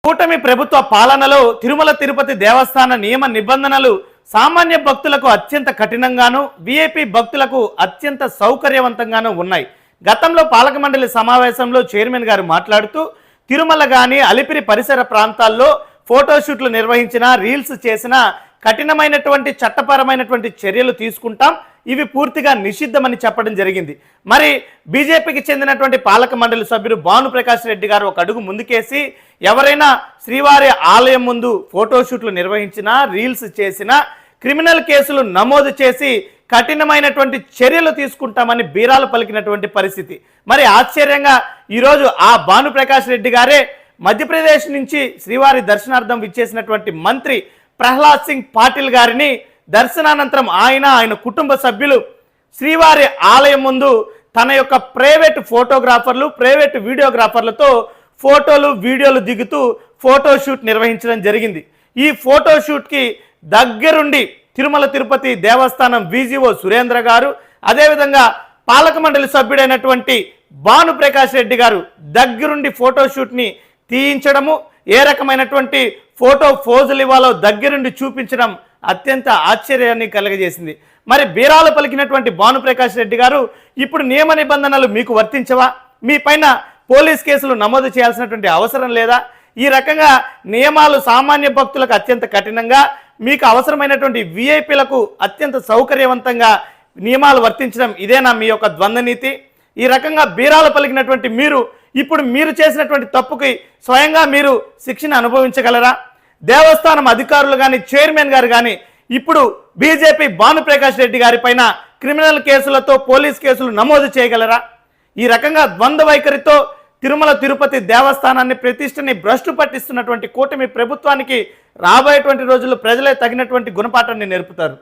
కూటమి ప్రభుత్వ పాలనలో తిరుమల తిరుపతి దేవస్థాన నియమ నిబంధనలు సామాన్య భక్తులకు అత్యంత కఠినంగాను విఐపి భక్తులకు అత్యంత సౌకర్యవంతంగాను ఉన్నాయి. గతంలో పాలక మండలి సమావేశంలో చైర్మన్ గారు మాట్లాడుతూ తిరుమల గాని అలిపిరి పరిసర ప్రాంతాల్లో ఫోటోషూట్లు నిర్వహించిన రీల్స్ చేసిన కఠినమైనటువంటి చట్టపరమైనటువంటి చర్యలు తీసుకుంటాం, ఇవి పూర్తిగా నిషిద్ధమని చెప్పడం జరిగింది. మరి బీజేపీకి చెందినటువంటి పాలక మండలి సభ్యులు భానుప్రకాష్ రెడ్డి గారు ఒక అడుగు ముందుకేసి ఎవరైనా శ్రీవారి ఆలయం ముందు ఫోటోషూట్లు నిర్వహించినా రీల్స్ చేసినా క్రిమినల్ కేసులు నమోదు చేసి కఠినమైనటువంటి చర్యలు తీసుకుంటామని బీరాలు పలికినటువంటి పరిస్థితి. మరి ఆశ్చర్యంగా ఈరోజు ఆ భానుప్రకాష్ రెడ్డి గారే మధ్యప్రదేశ్ నుంచి శ్రీవారి దర్శనార్థం విచ్చేసినటువంటి మంత్రి ప్రహ్లాద్ సింగ్ పాటిల్ గారిని దర్శనానంతరం ఆయన కుటుంబ సభ్యులు శ్రీవారి ఆలయం ముందు తన యొక్క ప్రైవేట్ ఫోటోగ్రాఫర్లు ప్రైవేట్ వీడియోగ్రాఫర్లతో ఫోటోలు వీడియోలు దిగుతూ ఫోటోషూట్ నిర్వహించడం జరిగింది. ఈ ఫోటోషూట్కి దగ్గరుండి తిరుమల తిరుపతి దేవస్థానం విజిఓ సురేంద్ర గారు, అదేవిధంగా పాలక మండలి సభ్యుడైనటువంటి భానుప్రకాష్ రెడ్డి గారు దగ్గరుండి ఫోటోషూట్ని తీయించడము, ఏ రకమైనటువంటి ఫోటో ఫోజులు ఇవ్వాలో దగ్గరుండి చూపించడం అత్యంత ఆశ్చర్యాన్ని కలగజేసింది. మరి బీరాలు పలికినటువంటి భానుప్రకాష్ రెడ్డి గారు ఇప్పుడు నియమ నిబంధనలు మీకు వర్తించవా, మీ పైన పోలీస్ కేసులు నమోదు చేయాల్సినటువంటి అవసరం లేదా, ఈ రకంగా నియమాలు సామాన్య భక్తులకు అత్యంత కఠినంగా మీకు అవసరమైనటువంటి విఐపీలకు అత్యంత సౌకర్యవంతంగా నియమాలు వర్తించడం ఇదేనా మీ యొక్క ద్వంద్వ నీతి? ఈ రకంగా బీరాలు పలికినటువంటి మీరు ఇప్పుడు మీరు చేసినటువంటి తప్పుకి స్వయంగా మీరు శిక్షణ అనుభవించగలరా? దేవస్థానం అధికారులు కానీ చైర్మన్ గారు కానీ ఇప్పుడు బీజేపీ భానుప్రకాష్ రెడ్డి గారి పైన క్రిమినల్ కేసులతో పోలీస్ కేసులు నమోదు చేయగలరా? ఈ రకంగా ద్వంద్వ వైఖరితో తిరుమల తిరుపతి దేవస్థానాన్ని ప్రతిష్టని భ్రష్టు పట్టిస్తున్నటువంటి కూటమి ప్రభుత్వానికి రాబోయేటువంటి రోజుల్లో ప్రజలే తగినటువంటి గుణపాఠాన్ని నేర్పుతారు.